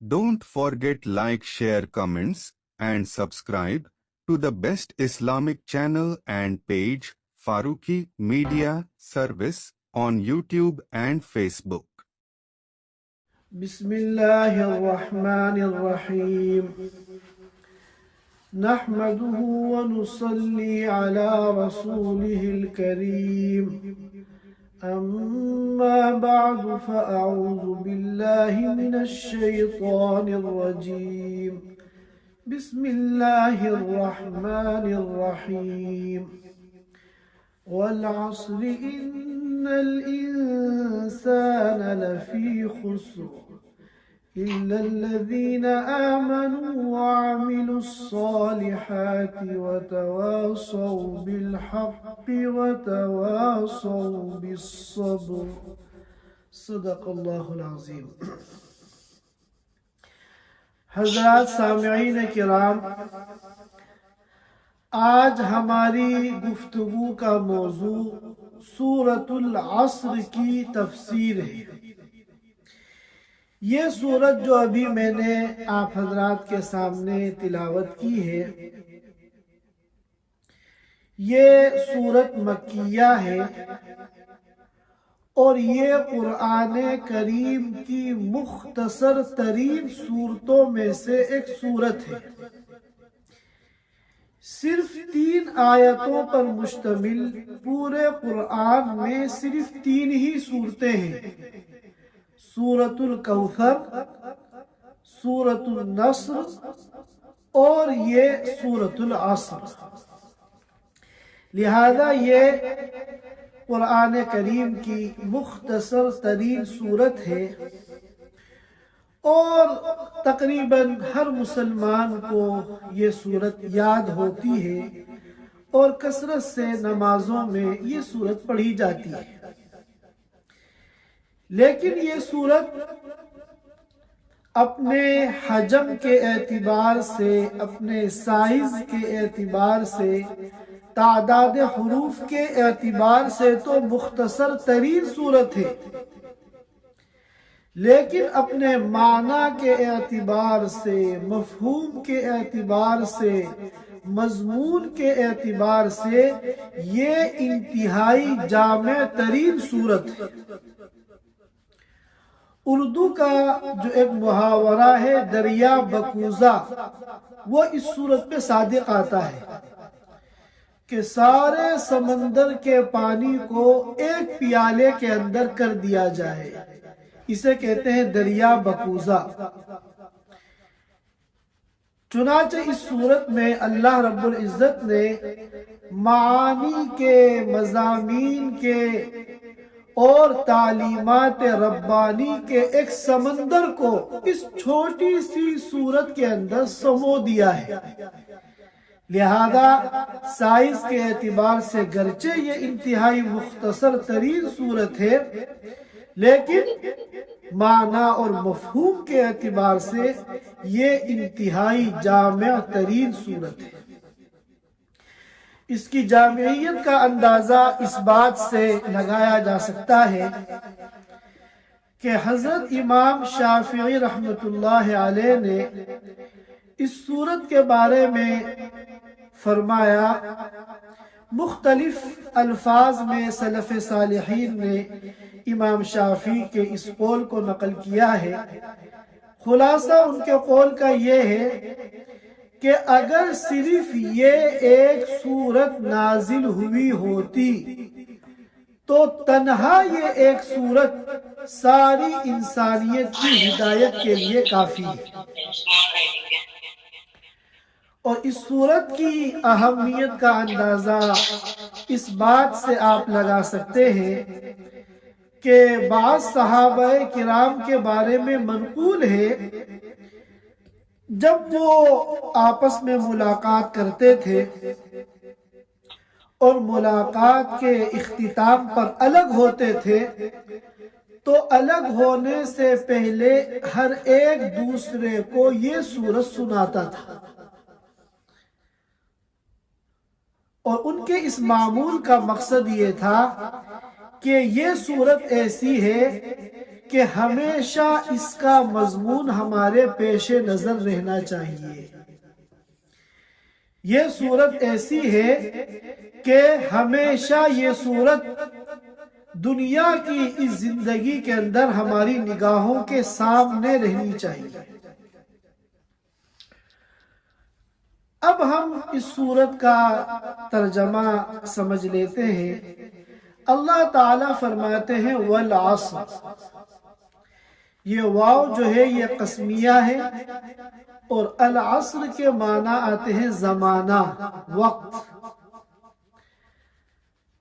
Don't forget like, share, comments, and subscribe to the best Islamic channel and page Farooqi Media Service on YouTube and Facebook. بسم الله الرحمن الرحيم نحمده ونصلي على رسوله الكريم أما بعد فأعوذ بالله من الشيطان الرجيم بسم الله الرحمن الرحيم والعصر إن الإنسان لفي خسر إلا الذين آمنوا وعملوا الصالحات وتواصوا بالحق وتواصوا بالصبر صدق اللہ العظیم۔ حضرات سامعین کرام، آج ہماری گفتگو کا موضوع سورۃ العصر کی تفسیر ہے۔ یہ سورت جو ابھی میں نے آپ حضرات کے سامنے تلاوت کی ہے، یہ سورت مکیہ ہے اور یہ قرآن کریم کی مختصر ترین سورتوں میں سے ایک سورت ہے۔ صرف 3 آیتوں پر مشتمل پورے قرآن میں صرف 3 ہی صورتیں ہیں: سورۃ الکوثر، سورۃ النصر اور یہ سورۃ العصر۔ لہذا یہ قرآن کریم کی مختصر ترین صورت ہے اور تقریباً ہر مسلمان کو یہ صورت یاد ہوتی ہے اور کثرت سے نمازوں میں یہ صورت پڑھی جاتی ہے۔ لیکن یہ صورت اپنے حجم کے اعتبار سے، اپنے سائز کے اعتبار سے، تعداد حروف کے اعتبار سے تو مختصر ترین صورت ہے، لیکن اپنے معنی کے اعتبار سے، مفہوم کے اعتبار سے، مضمون کے اعتبار سے یہ انتہائی جامع ترین صورت ہے۔ اردو کا جو ایک محاورہ ہے دریا بکوزہ، وہ اس صورت پہ صادق آتا ہے کہ سارے سمندر کے پانی کو ایک پیالے کے اندر کر دیا جائے، اسے کہتے ہیں دریا بکوزہ۔ چنانچہ اس صورت میں اللہ رب العزت نے معانی کے، مضامین کے اور تعلیمات ربانی کے ایک سمندر کو اس چھوٹی سی صورت کے اندر سمو دیا ہے۔ لہذا سائز کے اعتبار سے گرچہ یہ انتہائی مختصر ترین صورت ہے، لیکن معنی اور مفہوم کے اعتبار سے یہ انتہائی جامع ترین صورت ہے۔ اس کی جامعیت کا اندازہ اس بات سے لگایا جا سکتا ہے کہ حضرت امام شافعی رحمۃ اللہ علیہ نے اس صورت کے بارے میں فرمایا، مختلف الفاظ میں سلف صالحین نے امام شافعی کے اس قول کو نقل کیا ہے۔ خلاصہ ان کے قول کا یہ ہے کہ اگر صرف یہ ایک سورت نازل ہوئی ہوتی تو تنہا یہ ایک سورت ساری انسانیت کی ہدایت کے لیے کافی ہے۔ اور اس سورت کی اہمیت کا اندازہ اس بات سے آپ لگا سکتے ہیں کہ بعض صحابہ کرام کے بارے میں منقول ہے، جب وہ آپس میں ملاقات کرتے تھے اور ملاقات کے اختتام پر الگ ہوتے تھے تو الگ ہونے سے پہلے ہر ایک دوسرے کو یہ سورت سناتا تھا، اور ان کے اس معمول کا مقصد یہ تھا کہ یہ سورت ایسی ہے کہ ہمیشہ اس کا مضمون ہمارے پیش نظر رہنا چاہیے۔ یہ صورت ایسی ہے کہ ہمیشہ یہ صورت دنیا کی اس زندگی کے اندر ہماری نگاہوں کے سامنے رہنی چاہیے۔ اب ہم اس صورت کا ترجمہ سمجھ لیتے ہیں۔ اللہ تعالیٰ فرماتے ہیں والعصر، یہ واو جو ہے یہ قسمیہ ہے، اور العصر کے معنی آتے ہیں زمانہ، وقت۔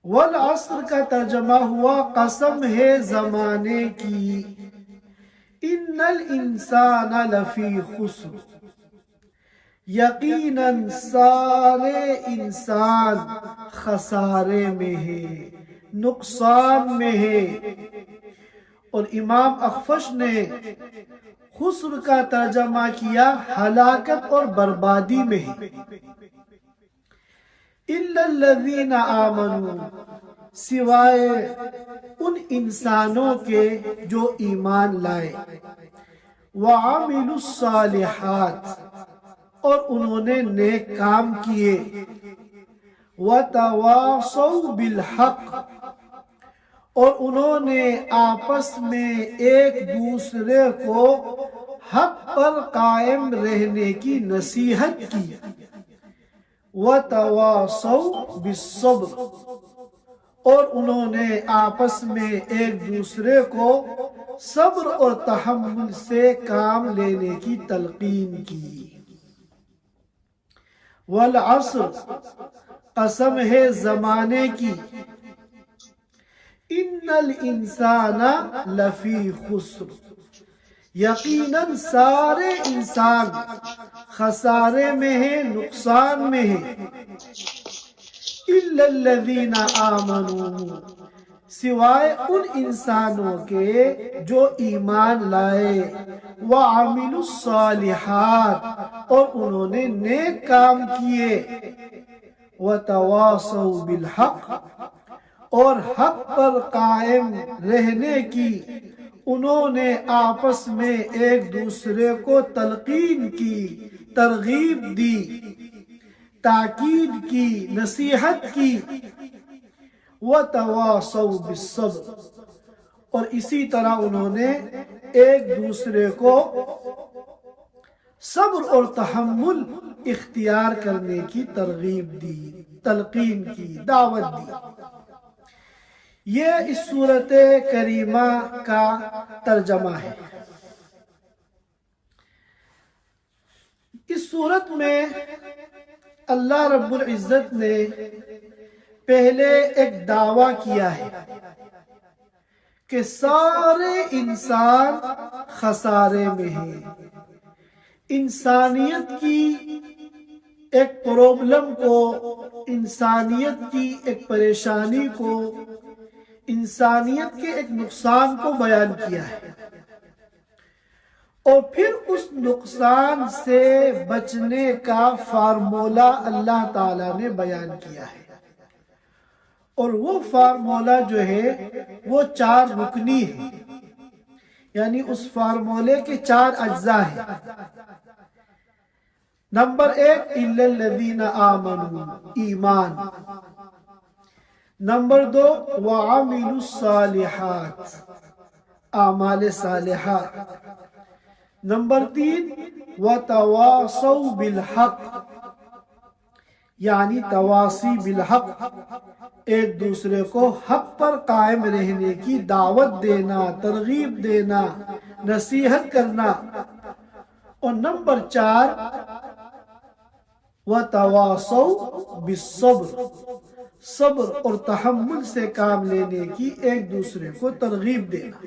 والعصر کا ترجمہ ہوا قسم ہے زمانے کی، ان الانسان لفی خسر، یقیناً سارے انسان خسارے میں ہے، نقصان میں ہے۔ اور امام اخفش نے خسر کا ترجمہ کیا ہلاکت اور بربادی میں ہے۔ الا الذین آمنوا، سوائے ان انسانوں کے جو ایمان لائے، وعملوا الصالحات، اور انہوں نے نیک کام کیے، وتواصوا بالحق، اور انہوں نے آپس میں ایک دوسرے کو حق پر قائم رہنے کی نصیحت کی، وتواصوا بالصبر، اور انہوں نے آپس میں ایک دوسرے کو صبر اور تحمل سے کام لینے کی تلقین کی۔ والعصر، قسم ہے زمانے کی، ان الانسان لفی خسر، یقیناً سارے انسان خسارے میں ہے، نقصان میں ہے۔ الا الذین آمنوا، سوائے ان انسانوں کے جو ایمان لائے، وعملوا الصالحات، اور انہوں نے نیک کام کیے، وتواصوا بالحق، اور حق پر قائم رہنے کی انہوں نے آپس میں ایک دوسرے کو تلقین کی، ترغیب دی، تاکید کی، نصیحت کی۔ وتواصوا بالصبر، اور اسی طرح انہوں نے ایک دوسرے کو صبر اور تحمل اختیار کرنے کی ترغیب دی، تلقین کی، دعوت دی۔ یہ اس سورت کریمہ کا ترجمہ ہے۔ اس سورت میں اللہ رب العزت نے پہلے ایک دعویٰ کیا ہے کہ سارے انسان خسارے میں ہیں۔ انسانیت کی ایک پرابلم کو، انسانیت کی ایک پریشانی کو، انسانیت کے ایک نقصان کو بیان کیا ہے، اور پھر اس نقصان سے بچنے کا فارمولہ اللہ تعالیٰ نے بیان کیا ہے۔ اور وہ فارمولہ جو ہے وہ 4 رکنی ہے، یعنی اس فارمولے کے 4 اجزاء ہیں۔ نمبر 1 الا الذین آمنوا، ایمان۔ نمبر 2 وعملوا الصالحات، اعمال صالحہ۔ نمبر 3 وتواصوا بالحق، یعنی تواصی بالحق، ایک دوسرے کو حق پر قائم رہنے کی دعوت دینا، ترغیب دینا، نصیحت کرنا۔ اور نمبر 4 وتواصوا بالصبر، صبر اور تحمل سے کام لینے کی ایک دوسرے کو ترغیب دینا۔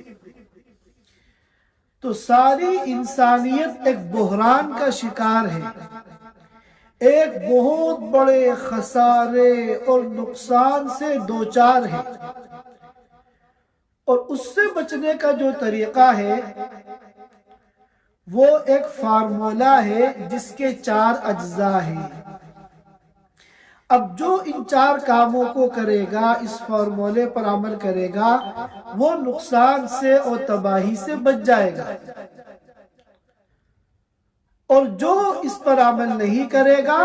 تو ساری انسانیت ایک بحران کا شکار ہے، ایک بہت بڑے خسارے اور نقصان سے دوچار ہے، اور اس سے بچنے کا جو طریقہ ہے وہ ایک فارمولہ ہے جس کے 4 اجزاء ہیں۔ اب جو ان 4 کاموں کو کرے گا، اس فارمولے پر عمل کرے گا، وہ نقصان سے اور تباہی سے بچ جائے گا، اور جو اس پر عمل نہیں کرے گا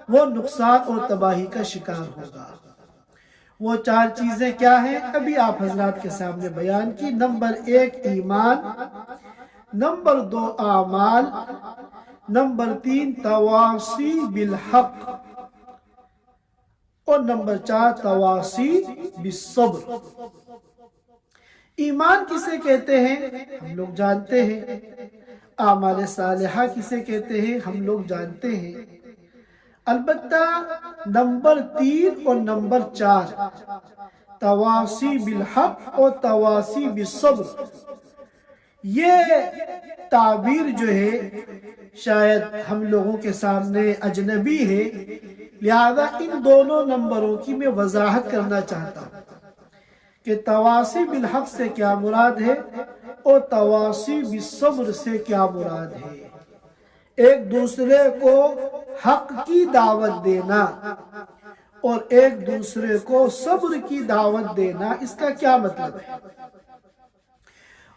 وہ نقصان اور تباہی کا شکار ہوگا۔ وہ 4 چیزیں کیا ہیں؟ ابھی آپ حضرات کے سامنے بیان کی۔ نمبر 1 ایمان، نمبر 2 اعمال، نمبر 3 تواصی بالحق، اور نمبر 4 تواصی بالصبر۔ ایمان کسے کہتے ہیں؟ ہم لوگ جانتے ہیں۔ اعمال صالحہ کسے کہتے ہیں؟ ہم لوگ جانتے ہیں۔ البتہ نمبر 3 اور نمبر 4 تواصی بالحق اور تواصی بالصبر، یہ تعبیر جو ہے شاید ہم لوگوں کے سامنے اجنبی ہے، لہذا ان دونوں نمبروں کی میں وضاحت کرنا چاہتا ہوں کہ تواصی بالحق سے کیا مراد ہے اور تواصی بالصبر سے کیا مراد ہے۔ ایک دوسرے کو حق کی دعوت دینا اور ایک دوسرے کو صبر کی دعوت دینا، اس کا کیا مطلب ہے؟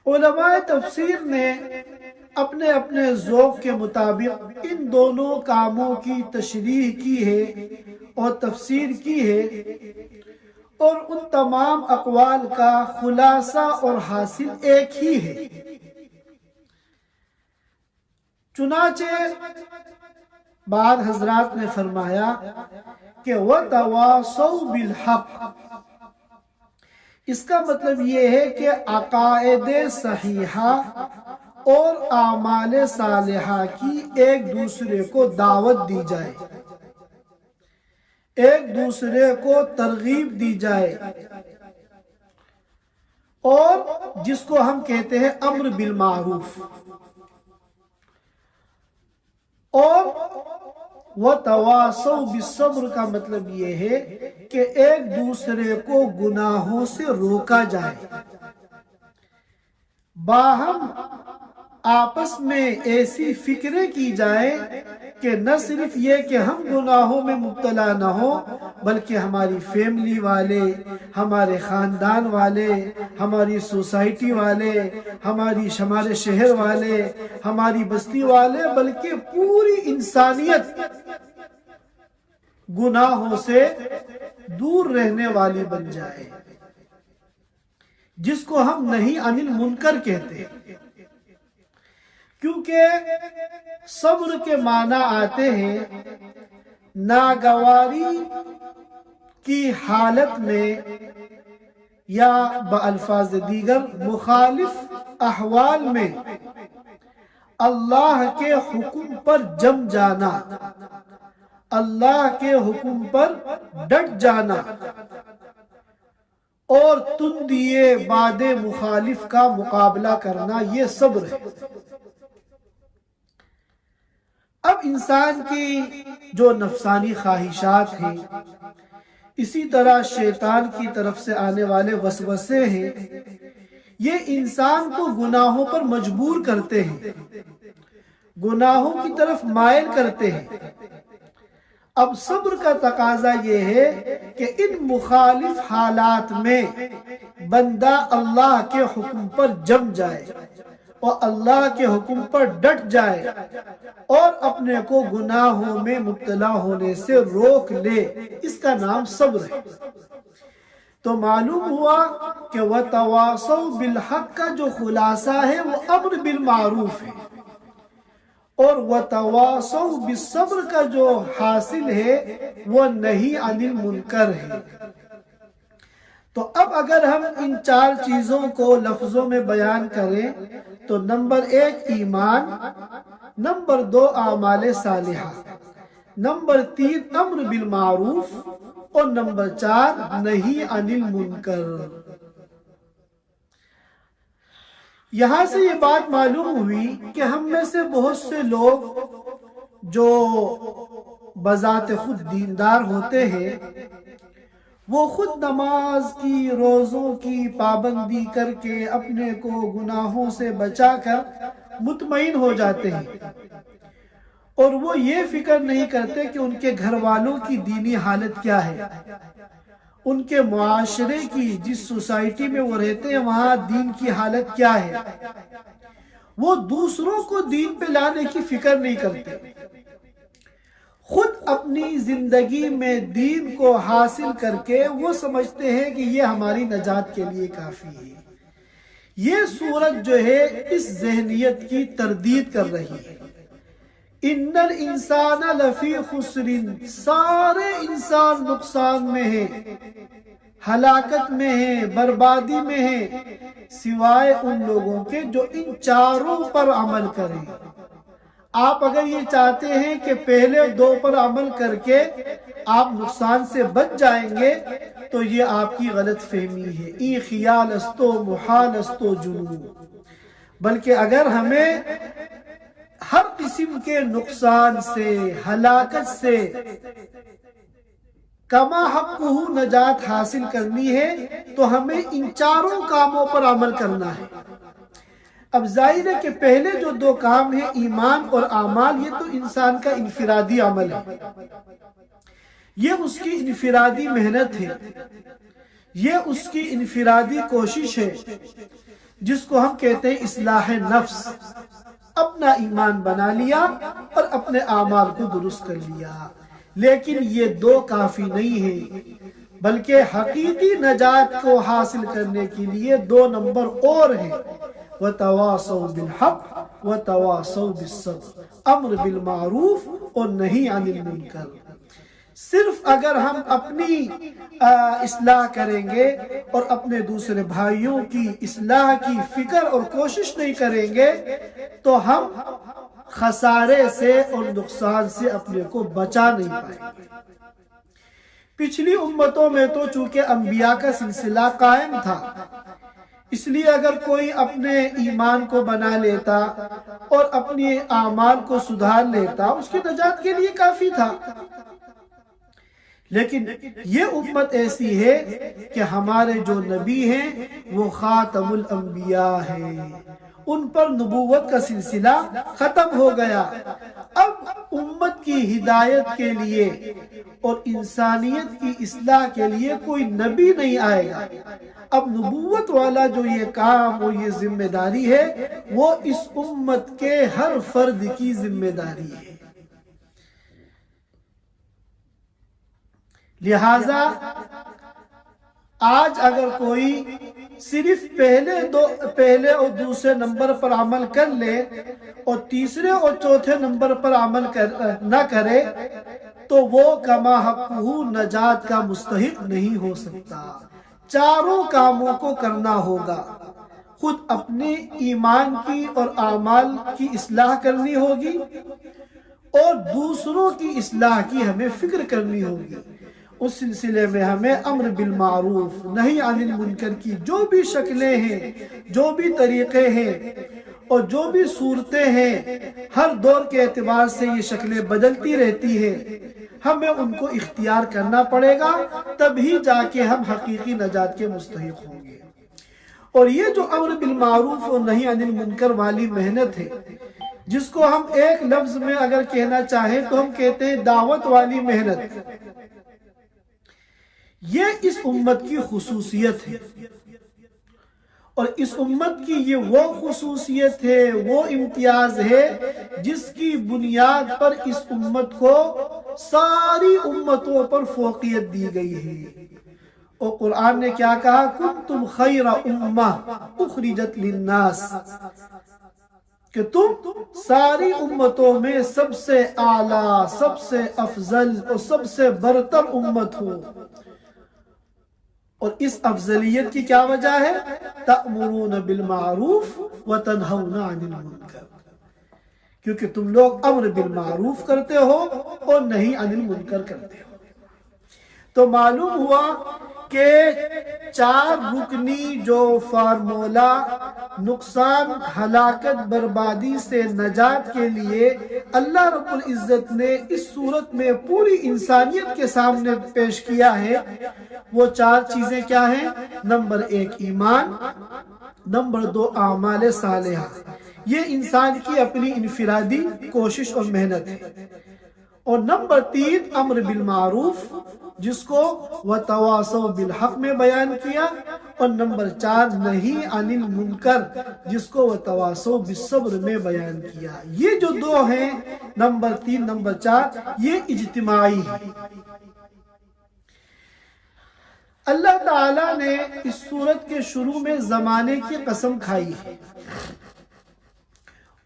علماء تفسیر نے اپنے اپنے ذوق کے مطابق ان دونوں کاموں کی تشریح کی ہے اور تفسیر کی ہے، اور ان تمام اقوال کا خلاصہ اور حاصل ایک ہی ہے۔ چنانچہ بعض حضرات نے فرمایا کہ وَتَوَاصَوْا بِالْحَقِّ، اس کا مطلب یہ ہے کہ عقائد صحیحہ اور اعمال صالحہ کی ایک دوسرے کو دعوت دی جائے، ایک دوسرے کو ترغیب دی جائے، اور جس کو ہم کہتے ہیں امر بالمعروف، اور وَتَوَاصَوْا بِالصَّبْرِ کا مطلب یہ ہے کہ ایک دوسرے کو گناہوں سے روکا جائے، باہم آپس میں ایسی فکریں کی جائے کہ نہ صرف یہ کہ ہم گناہوں میں مبتلا نہ ہوں، بلکہ ہماری فیملی والے، ہمارے خاندان والے، ہماری سوسائٹی والے، ہمارے شہر والے، ہماری بستی والے، بلکہ پوری انسانیت گناہوں سے دور رہنے والی بن جائے، جس کو ہم نہی عن المنکر کہتے ہیں۔ کیونکہ صبر کے معنی آتے ہیں ناگواری کی حالت میں، یا بألفاظ دیگر مخالف احوال میں اللہ کے حکم پر جم جانا، اللہ کے حکم پر ڈٹ جانا، اور تندیے باد مخالف کا مقابلہ کرنا، یہ صبر ہے۔ اب انسان کی جو نفسانی خواہشات ہیں، اسی طرح شیطان کی طرف سے آنے والے وسوسے ہیں، یہ انسان کو گناہوں پر مجبور کرتے ہیں، گناہوں کی طرف مائل کرتے ہیں۔ اب صبر کا تقاضا یہ ہے کہ ان مخالف حالات میں بندہ اللہ کے حکم پر جم جائے اور اللہ کے حکم پر ڈٹ جائے اور اپنے کو گناہوں میں مبتلا ہونے سے روک لے، اس کا نام صبر ہے۔ تو معلوم ہوا کہ وَتَوَاصَوْا بِالْحَقِّ کا جو خلاصہ ہے وہ امر بالمعروف ہے، اور وَتَوَاصَوْا بِالصَّبْرِ کا جو حاصل ہے وہ نہی عن المنکر ہے۔ تو اب اگر ہم ان 4 چیزوں کو لفظوں میں بیان کریں تو نمبر 1 ایمان، نمبر 2 اعمال صالحہ، نمبر 3 امر بالمعروف، اور نمبر 4 نہی عن المنکر۔ یہاں سے یہ بات معلوم ہوئی کہ ہم میں سے بہت سے لوگ جو بذات خود دیندار ہوتے ہیں، وہ خود نماز کی، روزوں کی پابندی کر کے اپنے کو گناہوں سے بچا کر مطمئن ہو جاتے ہیں، اور وہ یہ فکر نہیں کرتے کہ ان کے گھر والوں کی دینی حالت کیا ہے، ان کے معاشرے کی، جس سوسائٹی میں وہ رہتے ہیں وہاں دین کی حالت کیا ہے۔ وہ دوسروں کو دین پہ لانے کی فکر نہیں کرتے، خود اپنی زندگی میں دین کو حاصل کر کے وہ سمجھتے ہیں کہ یہ ہماری نجات کے لیے کافی ہے۔ یہ صورت جو ہے اس ذہنیت کی تردید کر رہی ہے۔ ان الانسان لفی خسر، سارے انسان نقصان میں ہیں، ہلاکت میں ہیں، بربادی میں ہیں، سوائے ان لوگوں کے جو ان چاروں پر عمل کریں۔ آپ اگر یہ چاہتے ہیں کہ پہلے دو پر عمل کر کے آپ نقصان سے بچ جائیں گے تو یہ آپ کی غلط فہمی ہے۔ ای خیال استو محال استو جنون، بلکہ اگر ہمیں ہر قسم کے نقصان سے، ہلاکت سے کما حقہ نجات حاصل کرنی ہے تو ہمیں ان چاروں کاموں پر عمل کرنا ہے۔ اب ظاہر ہے کہ پہلے جو دو کام ہیں ایمان اور اعمال، یہ تو انسان کا انفرادی عمل ہے، یہ اس کی انفرادی محنت ہے، یہ اس کی انفرادی کوشش ہے، جس کو ہم کہتے ہیں اصلاح نفس۔ اپنا ایمان بنا لیا اور اپنے اعمال کو درست کر لیا، لیکن یہ دو کافی نہیں ہیں، بلکہ حقیقی نجات کو حاصل کرنے کے لیے دو نمبر اور ہیں۔ وَتَوَاصَوْا بِالْحَقِّ وَتَوَاصَوْا بِالصَّبْرِ، امر بالمعروف اور نہی عن المنکر۔ صرف اگر ہم اپنی اصلاح کریں گے اور اپنے دوسرے بھائیوں کی اصلاح کی فکر اور کوشش نہیں کریں گے تو ہم خسارے سے اور نقصان سے اپنے کو بچا نہیں پائیں گے۔ پچھلی امتوں میں تو چونکہ انبیاء کا سلسلہ قائم تھا، اس لیے اگر کوئی اپنے ایمان کو بنا لیتا اور اپنے اعمال کو سدھار لیتا اس کی نجات کے لیے کافی تھا۔ لیکن یہ امت ایسی ہے کہ ہمارے جو نبی ہیں وہ خاتم الانبیاء ہیں، ان پر نبوت کا سلسلہ ختم ہو گیا۔ اب امت کی ہدایت کے لیے اور انسانیت کی اصلاح کے لیے کوئی نبی نہیں آئے گا۔ اب نبوت والا جو یہ کام اور یہ ذمہ داری ہے وہ اس امت کے ہر فرد کی ذمہ داری ہے۔ لہذا آج اگر کوئی صرف پہلے اور دوسرے نمبر پر عمل کر لے اور تیسرے اور چوتھے نمبر پر عمل نہ کرے تو وہ کما حقہ نجات کا مستحق نہیں ہو سکتا۔ چاروں کاموں کو کرنا ہوگا، خود اپنے ایمان کی اور اعمال کی اصلاح کرنی ہوگی اور دوسروں کی اصلاح کی ہمیں فکر کرنی ہوگی۔ اس سلسلے میں ہمیں امر بالمعروف نہی عن المنکر کی جو بھی شکلیں ہیں، جو بھی طریقے ہیں اور جو بھی صورتیں ہیں، ہر دور کے اعتبار سے یہ شکلیں بدلتی رہتی ہیں، ہمیں ان کو اختیار کرنا پڑے گا، تبھی جا کے ہم حقیقی نجات کے مستحق ہوں گے۔ اور یہ جو امر بالمعروف اور نہی عن المنکر والی محنت ہے، جس کو ہم ایک لفظ میں اگر کہنا چاہیں تو ہم کہتے ہیں دعوت والی محنت، یہ اس امت کی خصوصیت ہے۔ اور اس امت کی یہ وہ خصوصیت ہے، وہ امتیاز ہے جس کی بنیاد پر اس امت کو ساری امتوں پر فوقیت دی گئی ہے۔ اور قرآن نے کیا کہا؟ کنتم خیر امہ اخرجت للناس، کہ تم ساری امتوں میں سب سے اعلیٰ، سب سے افضل اور سب سے برتر امت ہو۔ اور اس افضلیت کی کیا وجہ ہے؟ تأمرون بالمعروف وتنہون عن المنکر، کیونکہ تم لوگ امر بالمعروف کرتے ہو اور نہی عن المنکر کرتے ہو۔ تو معلوم ہوا کہ چار رکنی جو فارمولا نقصان، ہلاکت، بربادی سے نجات کے لیے اللہ رب العزت نے اس صورت میں پوری انسانیت کے سامنے پیش کیا ہے، وہ چار چیزیں کیا ہیں؟ نمبر 1 ایمان، نمبر 2 اعمال صالحہ، یہ انسان کی اپنی انفرادی کوشش اور محنت ہے۔ اور نمبر 3 امر بالمعروف، جس کو وتواصوا بالحق میں بیان کیا، اور نمبر 4 نہی عن المنکر، جس کو وتواصوا بالصبر میں بیان کیا۔ یہ جو دو ہیں، نمبر 3 نمبر 4، یہ اجتماعی ہے۔ اللہ تعالیٰ نے اس سورت کے شروع میں زمانے کی قسم کھائی ہے،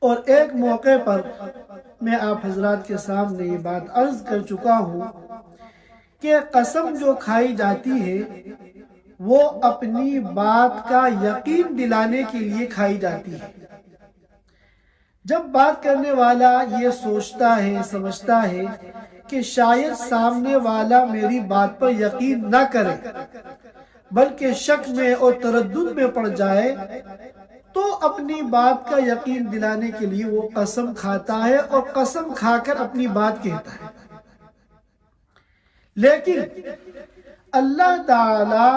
اور ایک موقع پر میں آپ حضرات کے سامنے یہ بات عرض کر چکا ہوں کہ قسم جو کھائی جاتی ہے وہ اپنی بات کا یقین دلانے کے لیے کھائی جاتی ہے۔ جب بات کرنے والا یہ سوچتا ہے، سمجھتا ہے کہ شاید سامنے والا میری بات پر یقین نہ کرے بلکہ شک میں اور تردد میں پڑ جائے، تو اپنی بات کا یقین دلانے کے لیے وہ قسم کھاتا ہے اور قسم کھا کر اپنی بات کہتا ہے۔ لیکن اللہ تعالیٰ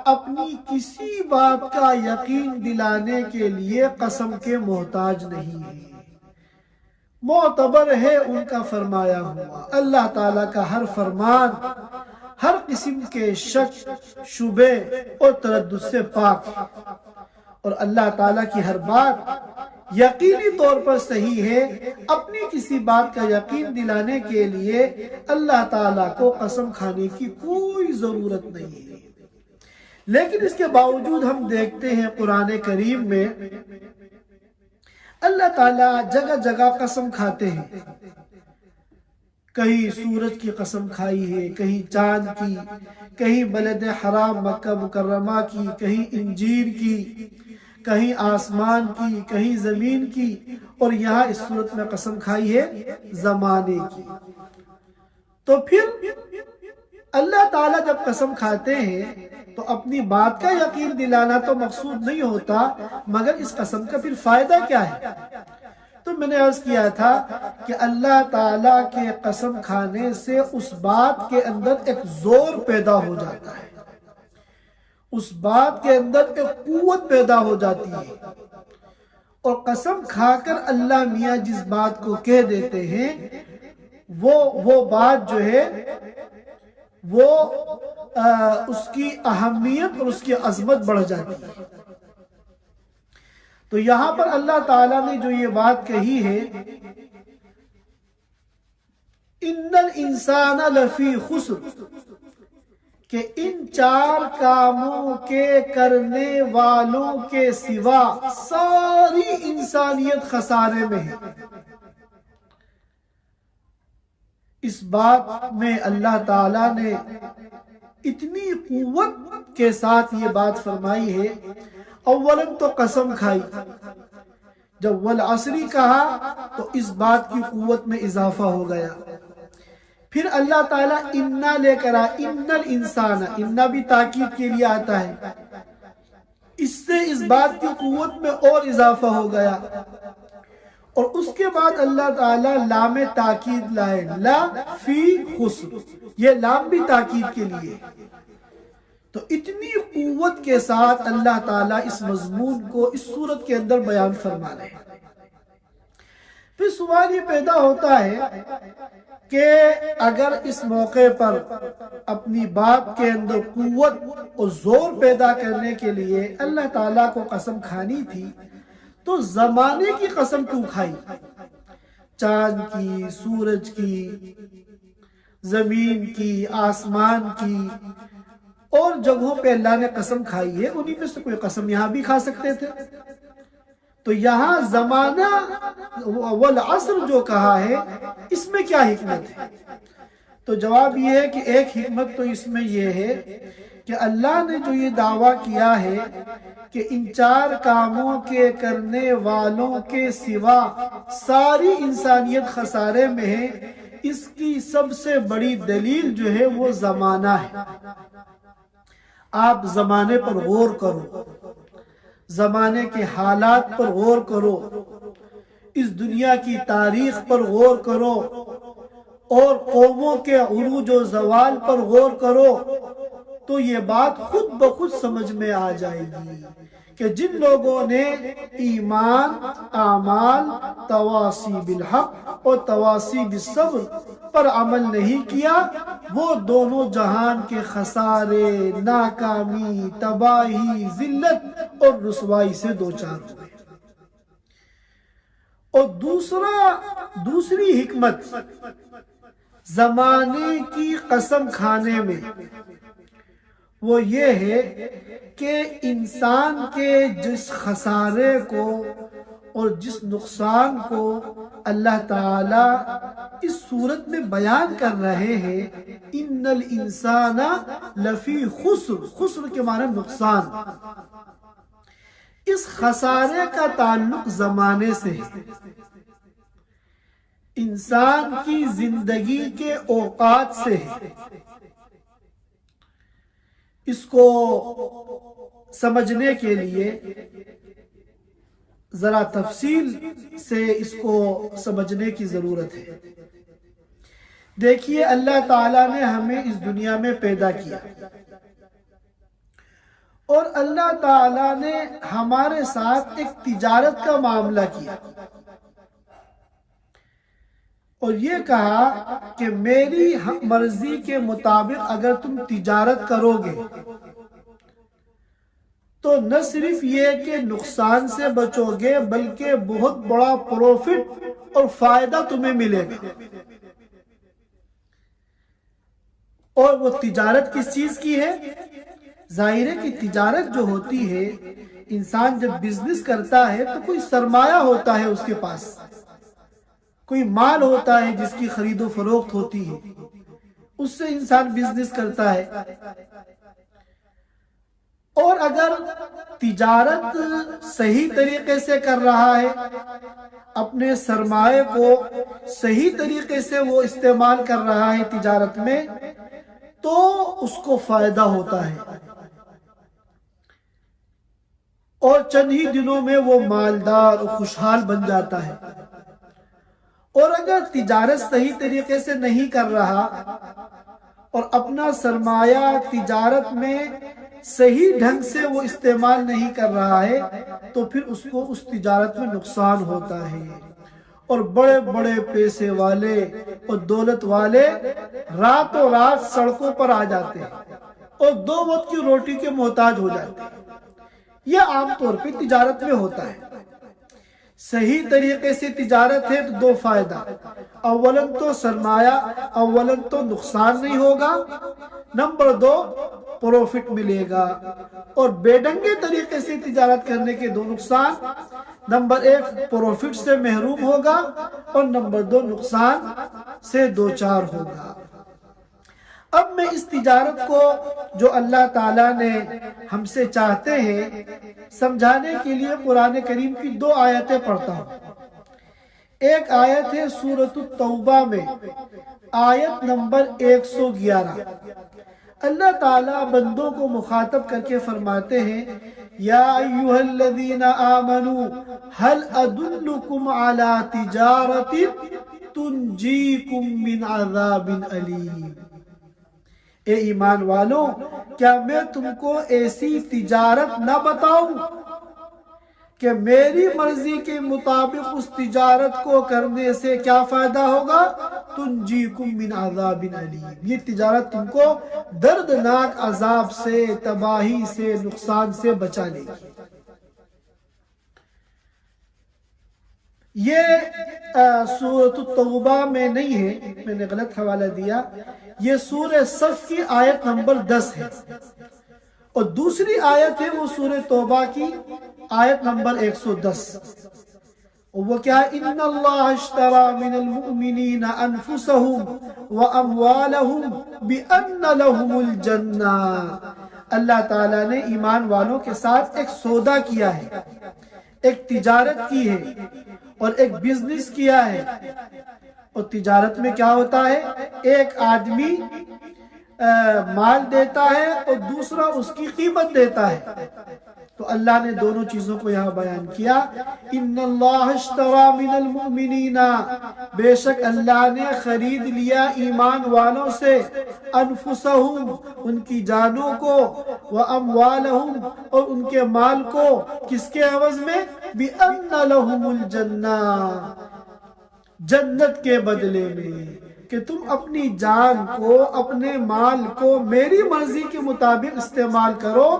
اپنی کسی بات کا یقین دلانے کے لیے قسم کے محتاج نہیں ہے، معتبر ہے ان کا فرمایا ہوا۔ اللہ تعالیٰ کا ہر فرمان ہر قسم کے شک، شبہ اور تردد سے پاک ہے، اور اللہ تعالیٰ کی ہر بات یقینی طور پر صحیح ہے۔ اپنی کسی بات کا یقین دلانے کے لیے اللہ تعالیٰ کو قسم کھانے کی کوئی ضرورت نہیں ہے۔ لیکن اس کے باوجود ہم دیکھتے ہیں قرآن کریم میں اللہ تعالیٰ جگہ جگہ قسم کھاتے ہیں۔ کہیں سورج کی قسم کھائی ہے، کہیں چاند کی، کہیں بلد حرام مکہ مکرمہ کی، کہیں انجیر کی، کہیں آسمان کی، کہیں زمین کی، اور یہاں اس صورت میں قسم کھائی ہے زمانے کی۔ تو پھر اللہ تعالیٰ جب قسم کھاتے ہیں تو اپنی بات کا یقین دلانا تو مقصود نہیں ہوتا، مگر اس قسم کا پھر فائدہ کیا ہے؟ تو میں نے عرض کیا تھا کہ اللہ تعالیٰ کے قسم کھانے سے اس بات کے اندر ایک زور پیدا ہو جاتا ہے، اس بات کے اندر ایک قوت پیدا ہو جاتی ہے، اور قسم کھا کر اللہ میاں جس بات کو کہہ دیتے ہیں وہ بات جو ہے وہ اس کی اہمیت اور اس کی عظمت بڑھ جاتی ہے۔ تو یہاں پر اللہ تعالیٰ نے جو یہ بات کہی ہے، ان الانسان لفی خسر، کہ ان 4 کاموں کے کرنے والوں کے سوا ساری انسانیت خسارے میں ہے۔ اس بات میں اللہ تعالیٰ نے اتنی قوت کے ساتھ یہ بات فرمائی ہے۔ اولاً تو قسم کھائی، جب والعصری کہا تو اس بات کی قوت میں اضافہ ہو گیا۔ پھر اللہ تعالیٰ انا لے کر آیا، ان الانسان، انا بھی تاکید کے لیے آتا ہے، اس سے اس بات کی قوت میں اور اضافہ ہو گیا۔ اور اس کے بعد اللہ تعالیٰ لام تاکید لائے، لا فی خسر، یہ لام بھی تاکید کے لیے۔ تو اتنی قوت کے ساتھ اللہ تعالیٰ اس مضمون کو اس صورت کے اندر بیان فرما رہے ہیں۔ پھر سوال یہ پیدا ہوتا ہے کہ اگر اس موقع پر اپنی بات کے اندر قوت اور زور پیدا کرنے کے لیے اللہ تعالیٰ کو قسم کھانی تھی تو زمانے کی قسم کیوں کھائی؟ چاند کی، سورج کی، زمین کی، آسمان کی، اور جگہوں پہ اللہ نے قسم کھائی ہے، انہی میں سے کوئی قسم یہاں بھی کھا سکتے تھے۔ تو یہاں زمانہ والعصر جو کہا ہے، اس میں کیا حکمت ہے؟ تو جواب یہ ہے کہ ایک حکمت تو اس میں یہ ہے کہ اللہ نے جو یہ دعویٰ کیا ہے کہ ان 4 کاموں کے کرنے والوں کے سوا ساری انسانیت خسارے میں ہے، اس کی سب سے بڑی دلیل جو ہے وہ زمانہ ہے۔ آپ زمانے پر غور کرو، زمانے کے حالات پر غور کرو، اس دنیا کی تاریخ پر غور کرو، اور قوموں کے عروج و زوال پر غور کرو، تو یہ بات خود بخود سمجھ میں آ جائے گی کہ جن لوگوں نے ایمان، اعمال، تواصی بالحق اور تواصی بالصبر پر عمل نہیں کیا، وہ دونوں جہان کے خسارے، ناکامی، تباہی، ذلت اور رسوائی سے دوچار ہوئے۔ اور دوسری حکمت زمانے کی قسم کھانے میں وہ یہ ہے کہ انسان کے جس خسارے کو اور جس نقصان کو اللہ تعالیٰ اس صورت میں بیان کر رہے ہیں، ان الانسان لفی خسر، خسر کے معنی نقصان، اس خسارے کا تعلق زمانے سے ہے۔ انسان کی زندگی کے اوقات سے ہے۔ اس کو سمجھنے کے لیے ذرا تفصیل سے اس کو سمجھنے کی ضرورت ہے۔ دیکھیے، اللہ تعالیٰ نے ہمیں اس دنیا میں پیدا کیا اور اللہ تعالیٰ نے ہمارے ساتھ ایک تجارت کا معاملہ کیا اور یہ کہا کہ میری مرضی کے مطابق اگر تم تجارت کرو گے تو نہ صرف یہ کہ نقصان سے بچو گے بلکہ بہت بڑا پروفٹ اور فائدہ تمہیں ملے گا۔ اور وہ تجارت کس چیز کی ہے؟ ظاہر ہے کہ تجارت جو ہوتی ہے، انسان جب بزنس کرتا ہے تو کوئی سرمایہ ہوتا ہے، اس کے پاس کوئی مال ہوتا ہے جس کی خرید و فروخت ہوتی ہے، اس سے انسان بزنس کرتا ہے۔ اور اگر تجارت صحیح طریقے سے کر رہا ہے، اپنے سرمایہ کو صحیح طریقے سے وہ استعمال کر رہا ہے تجارت میں، تو اس کو فائدہ ہوتا ہے اور چند ہی دنوں میں وہ مالدار اور خوشحال بن جاتا ہے۔ اور اگر تجارت صحیح طریقے سے نہیں کر رہا اور اپنا سرمایہ تجارت میں صحیح ڈھنگ سے وہ استعمال نہیں کر رہا ہے تو پھر اس کو اس تجارت میں نقصان ہوتا ہے، اور بڑے بڑے پیسے والے اور دولت والے راتوں رات سڑکوں پر آ جاتے ہیں اور 2 وقت کی روٹی کے محتاج ہو جاتے ہیں۔ یہ عام طور پہ تجارت میں ہوتا ہے۔ صحیح طریقے سے تجارت ہے تو 2 فائدہ، اولاً تو سرمایہ، اولاً تو نقصان نہیں ہوگا، نمبر 2 پروفٹ ملے گا۔ اور بے ڈنگے طریقے سے تجارت کرنے کے 2 نقصان، نمبر 1 پروفٹ سے محروم ہوگا اور نمبر 2 نقصان سے دوچار ہوگا۔ اب میں اس تجارت کو جو اللہ تعالیٰ نے ہم سے چاہتے ہیں سمجھانے کے لیے قرآن کریم کی 2 آیتیں پڑھتا ہوں۔ ایک آیت ہے سورۃ التوبہ میں، آیت نمبر 111۔ اللہ تعالیٰ بندوں کو مخاطب کر کے فرماتے ہیں، یا ایھا الذین آمنوا هل ادلکم علی تجارۃ تنجیکم من عذاب علیم۔ اے ایمان والو، کیا میں تم کو ایسی تجارت نہ بتاؤں کہ میری مرضی کے مطابق اس تجارت کو کرنے سے کیا فائدہ ہوگا؟ تنجیکم من عذاب علیم، یہ تجارت تم کو دردناک عذاب سے، تباہی سے، نقصان سے بچا لے گی۔ یہ سورۃ التوبہ میں نہیں ہے، میں نے غلط حوالہ دیا، یہ سورہ صف کی آیت نمبر 10 ہے، اور دوسری آیت ہے وہ سورہ توبہ کی آیت نمبر 110۔ وہ کیا ہے؟ ان اللہ اشترى من المؤمنین انفسهم واموالهم بان لهم الجنہ۔ اللہ تعالیٰ نے ایمان والوں کے ساتھ ایک سودا کیا ہے، ایک تجارت کی ہے اور ایک بزنس کیا ہے۔ اور تجارت میں کیا ہوتا ہے؟ ایک آدمی مال دیتا ہے اور دوسرا اس کی قیمت دیتا ہے۔ تو اللہ نے دونوں چیزوں کو یہاں بیان کیا. ان اللہ اشترى من المؤمنین، بے شک اللہ نے خرید لیا ایمان والوں سے انفسہم، ان کی جانوں کو، واموالہم، اور ان کے مال کو، کس کے عوض میں؟ بِأَنَّ لَهُمُ الْجَنَّةِ، جنت کے بدلے میں، کہ تم اپنی جان کو، اپنے مال کو میری مرضی کے مطابق استعمال کرو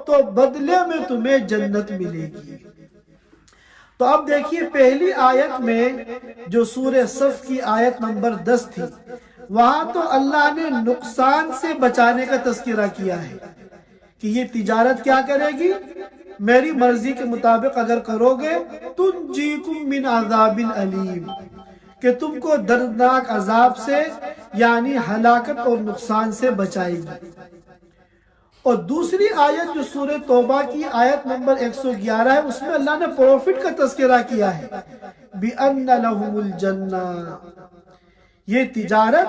تو بدلے میں تمہیں جنت ملے گی. تو اب دیکھیے پہلی آیت میں جو سورہ صف کی آیت نمبر 10 تھی، وہاں تو اللہ نے نقصان سے بچانے کا تذکرہ کیا ہے کہ یہ تجارت کیا کرے گی؟ میری مرضی کے مطابق اگر کرو گے تنجیکم من عذاب علیم، کہ تم کو دردناک عذاب سے یعنی ہلاکت اور نقصان سے بچائے گی. اور دوسری آیت جو سورہ توبہ کی آیت نمبر 111 ہے، اس میں اللہ نے پروفٹ کا تذکرہ کیا ہے، بِأَنَّ لَهُمُ الْجَنَّةِ، یہ تجارت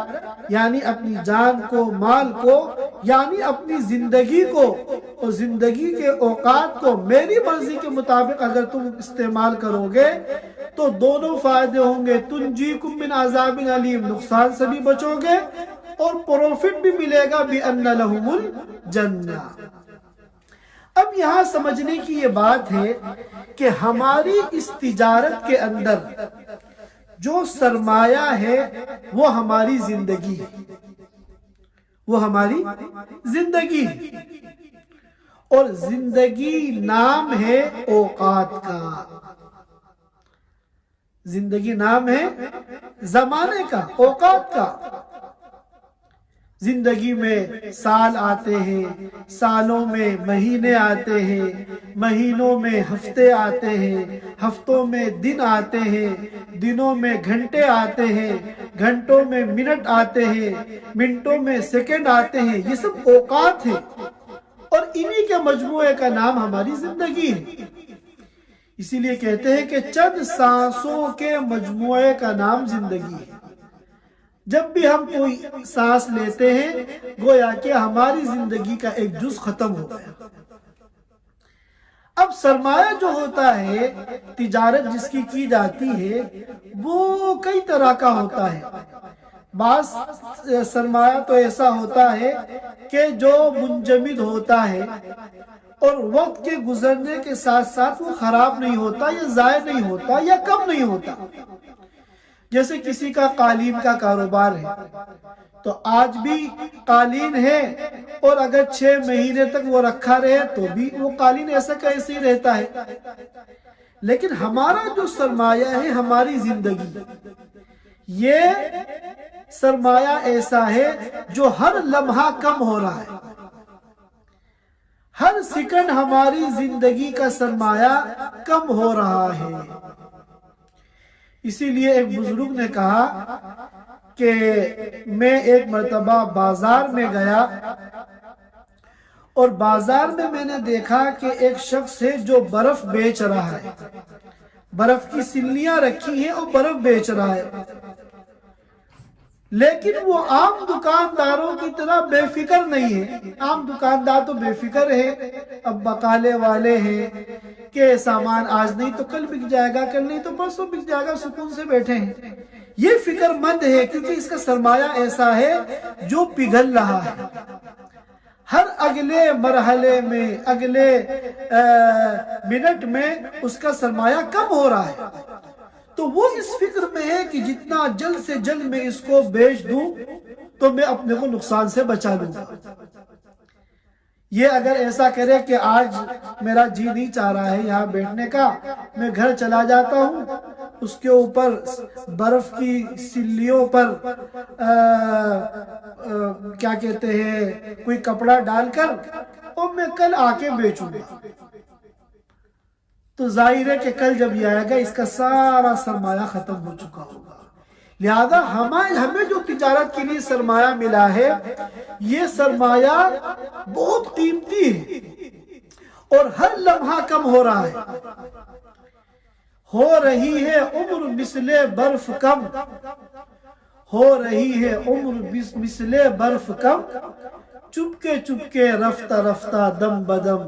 یعنی اپنی جان کو، مال کو، یعنی اپنی زندگی کو اور زندگی کے اوقات کو میری مرضی کے مطابق اگر تم استعمال کرو گے تو دونوں فائدے ہوں گے. تنجیکم من عذاب علیم، نقصان سے بھی بچو گے اور پروفٹ بھی ملے گا. بِأَنَّ لَهُمُ الْجَنَّةِ. اب یہاں سمجھنے کی یہ بات ہے کہ ہماری اس تجارت کے اندر جو سرمایہ ہے وہ ہماری زندگی ہے، وہ ہماری زندگی ہے، اور زندگی نام ہے اوقات کا، زندگی نام ہے زمانے کا، اوقات کا. زندگی میں سال آتے ہیں، سالوں میں مہینے آتے ہیں، مہینوں میں ہفتے آتے ہیں، ہفتوں میں دن آتے ہیں، دنوں میں گھنٹے آتے ہیں، گھنٹوں میں منٹ آتے ہیں، منٹوں میں سیکنڈ آتے ہیں. یہ سب اوقات ہیں اور انہی کے مجموعے کا نام ہماری زندگی ہے. اسی لیے کہتے ہیں کہ چند سانسوں کے مجموعے کا نام زندگی ہے. جب بھی ہم کوئی سانس لیتے ہیں گویا کہ ہماری زندگی کا ایک جز ختم ہو گیا. اب سرمایہ جو ہوتا ہے، تجارت جس کی جاتی ہے، وہ کئی طرح کا ہوتا ہے. بعض سرمایہ تو ایسا ہوتا ہے کہ جو منجمد ہوتا ہے اور وقت کے گزرنے کے ساتھ ساتھ وہ خراب نہیں ہوتا یا ضائع نہیں ہوتا یا کم نہیں ہوتا. جیسے کسی کا قالین کا کاروبار ہے تو آج بھی قالین ہے اور اگر 6 مہینے تک وہ رکھا رہے تو بھی وہ قالین ایسا کا ایسے ہی رہتا ہے. لیکن ہمارا جو سرمایہ ہے، ہماری زندگی، یہ سرمایہ ایسا ہے جو ہر لمحہ کم ہو رہا ہے. ہر سیکنڈ ہماری زندگی کا سرمایہ کم ہو رہا ہے. اسی لیے ایک بزرگ نے کہا کہ میں ایک مرتبہ بازار میں گیا اور بازار میں نے دیکھا کہ ایک شخص ہے جو برف بیچ رہا ہے، برف کی سلیاں رکھی ہیں اور برف بیچ رہا ہے. لیکن وہ عام دکانداروں کی طرح بے فکر نہیں ہے. عام دکاندار تو بے فکر ہے، اب بقالے والے ہیں کہ سامان آج نہیں تو کل بک جائے گا، کل نہیں تو پرسوں بک جائے گا، سکون سے بیٹھے ہیں. یہ فکر مند ہے کیونکہ اس کا سرمایہ ایسا ہے جو پگھل رہا ہے. ہر اگلے مرحلے میں، اگلے منٹ میں اس کا سرمایہ کم ہو رہا ہے. تو وہ اس فکر میں ہے کہ جتنا جلد سے جلد میں اس کو بیچ دوں تو میں اپنے کو نقصان سے بچا لوں گا. یہ اگر ایسا کرے کہ آج میرا جی نہیں چاہ رہا ہے یہاں بیٹھنے کا، میں گھر چلا جاتا ہوں، اس کے اوپر برف کی سلیوں پر کیا کہتے ہیں کوئی کپڑا ڈال کر اور میں کل آ کے بیچوں گا، تو ظاہر ہے کہ کل جب یہ آئے گا اس کا سارا سرمایہ ختم ہو چکا ہوگا. لہذا ہمیں جو تجارت کے لیے سرمایہ ملا ہے یہ سرمایہ بہت قیمتی ہے اور ہر لمحہ کم ہو رہا ہے. ہو رہی ہے عمر مثل برف کم، ہو رہی ہے عمر مثل برف کم، چپکے چپکے رفتہ رفتہ دم بدم،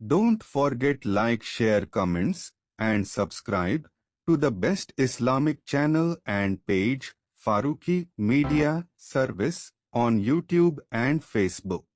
Don't forget like, share, comments and subscribe to the best Islamic channel and page Farooqi Media Service on YouTube and Facebook.